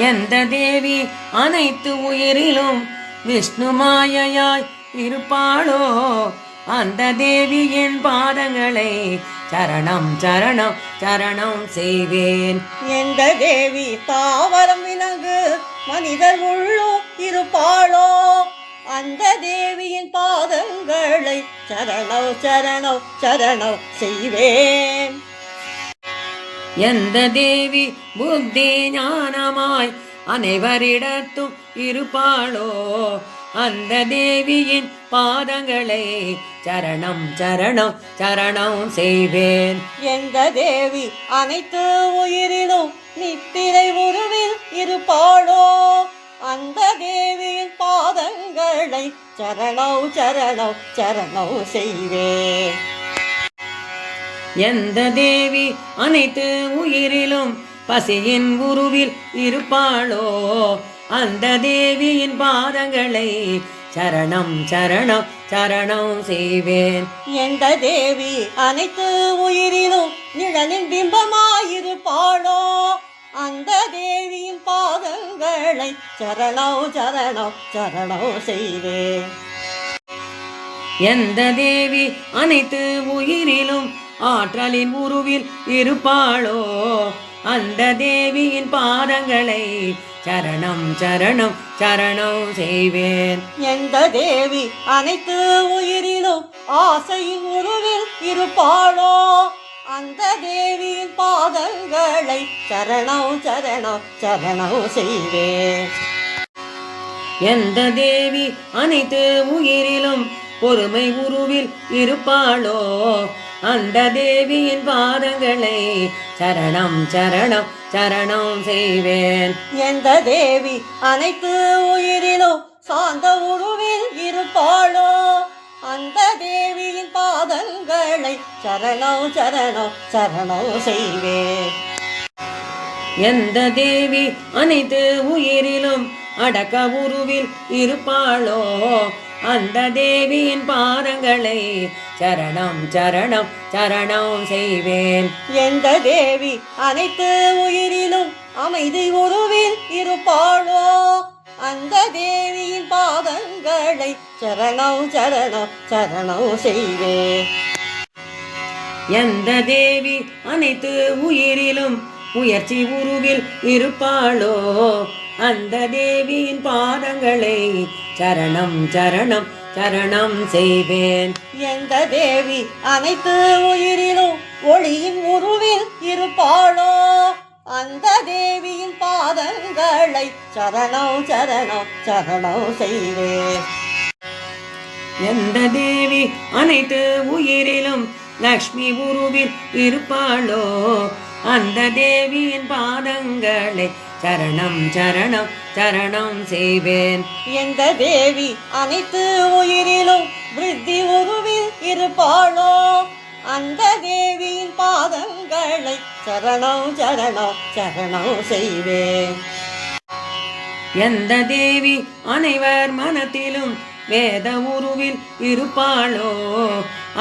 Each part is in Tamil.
எந்த தேவி அனைத்து உயிரிலும் விஷ்ணு மாயையாய் இருப்பாளோ அந்த தேவியின் பாதங்களை சரணம் சரணம் சரணம் செய்வேன். எந்த தேவி தாவரம் விலங்கு மனிதர் உள்ளும் இருப்பாளோ அந்த தேவியின் பாதங்களை சரணம் சரணம் சரணம் செய்வேன். எந்த தேவி புத்தி ஞானமாய் அனைவரிடத்தும் இருப்பாளோ அந்த தேவியின் பாதங்களை சரணம் சரணம் சரணம் செய்வேன். எந்த தேவி அனைத்து உயிரிலும் நித்திரை உருவில் இருப்பாளோ அந்த தேவியின் பாதங்களை சரணம் சரணம் சரணம் செய்வேன். எந்த தேவி அனைத்து உயிரிலும் பசியின் உருவில் இருப்பாளோ அந்த தேவியின் பாதங்களை சரணம் சரணம் சரணம் செய்வேன். எந்த தேவி அனைத்து உயிரிலும் நிழலின் பிம்பமாயிருப்பாளோ அந்த தேவியின் பாதங்களை சரணம் சரணம் சரணம் செய்வேன். எந்த தேவி அனைத்து உயிரிலும் ஆற்றலின் உருவில் இருப்பாளோ அந்த தேவியின் பாதங்களை சரணம் சரணம் சரணம் செய்வேன். எந்த தேவி அனைத்து உயிரிலும் ஆசையின் உருவில் இருப்பாளோ அந்த தேவியின் பாதங்களை சரணம் சரணம் சரணம் செய்வேன். எந்த தேவி அனைத்து உயிரிலும் பொறுமை உருவில் இருப்பாளோ அந்த தேவியின் பாதங்களை சரணம் சரணம் சரணம் செய்வேன். எந்த தேவி அனைத்து உயிரிலும் சாந்த உருவில் இருப்பாளோ அந்த தேவியின் பாதங்களை சரணம் சரணம் சரணம் செய்வேன். எந்த தேவி அனைத்து உயிரிலும் அடக்க உருவில் இருப்பாளோ அந்த தேவியின் பாதங்களை சரணம் சரணம் சரணம் செய்வேன். எந்த தேவி அனைத்து உயிரிலும் அமைதி உருவில் இருப்பாளோ அந்த தேவியின் பாதங்களை சரணம் சரணம் சரணம் செய்வேன். எந்த தேவி அனைத்து உயிரிலும் முயற்சி உருவில் இருப்பாளோ அந்த தேவியின் பாதங்களை சரணம் சரணம் சரணம் செய்வேன். எந்த தேவி அனைத்து உயிரிலும் ஒளியின் உருவில் இருப்பாளோ அந்த தேவியின் பாதங்களை சரணம் சரணம் சரணம் செய்வேன். எந்த தேவி அனைத்து உயிரிலும் லக்ஷ்மி உருவில் இருப்பாளோ அந்த தேவியின் பாதங்களை சரணம் சரணம் சரணம் செய்வேன். எந்த தேவி அனைத்து உயிரிலும் விருத்தி உருவில் இருப்பாளோ அந்த தேவியின் பாதங்களை சரணம் சரணம் சரணம் செய்வேன். எந்த தேவி அனைவர் மனத்திலும் வேத உருவில் இருப்பாளோ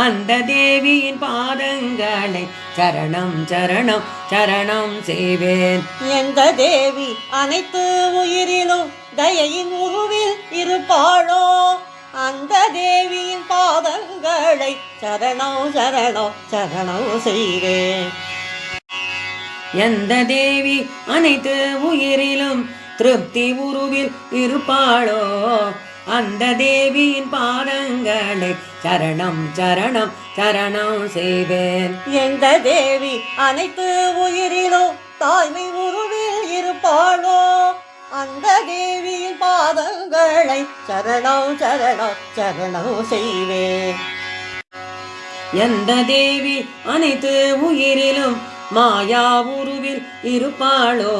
அந்த தேவியின் பாதங்களை சரணம் சரணம் சரணம் செய்வேன். எந்த தேவி அனைத்து உயிரிலும் தயையின் உருவில் இருப்பாளோ அந்த தேவியின் பாதங்களை சரணம் சரணம் சரணம் செய்வேன். எந்த தேவி அனைத்து உயிரிலும் திருப்தி உருவில் இருப்பாளோ அந்த தேவியின் பாதங்களை சரணம் சரணம் சரணம் செய்வேன். எந்த தேவி அனைத்து உயிரிலும் தாய்மை உருவில் இருப்பாளோ அந்த தேவியின் பாதங்களை சரணம் சரணம் சரணம் செய்வேன். எந்த தேவி அனைத்து உயிரிலும் மாயா உருவில் இருப்பாளோ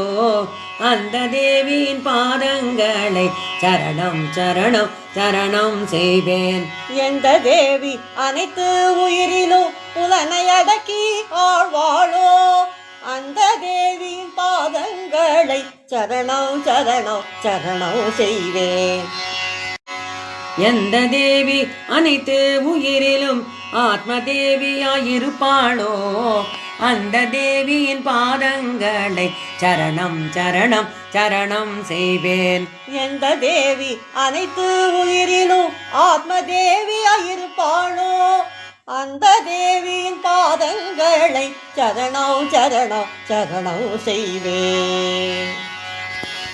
அந்த தேவியின் பாதங்களை சரணம் சரணம் சரணம் செய்வேன். எந்த தேவி அனைத்து உயிரிலும் புலனை அடக்கி ஆழ்வாளோ அந்த தேவியின் பாதங்களை சரணம் சரணம் சரணம் செய்வேன். எந்த தேவி அனைத்து உயிரிலும் ஆத்ம தேவியாயிருப்பாளோ அந்த தேவியின் பாதங்களை சரணம் சரணம் சரணம் செய்வேன். எந்த தேவி அனைத்து உயிரிலும் ஆத்ம தேவியாயிருப்பாளோ அந்த தேவியின் பாதங்களை சரணம் சரணம் சரணம் செய்வேன்.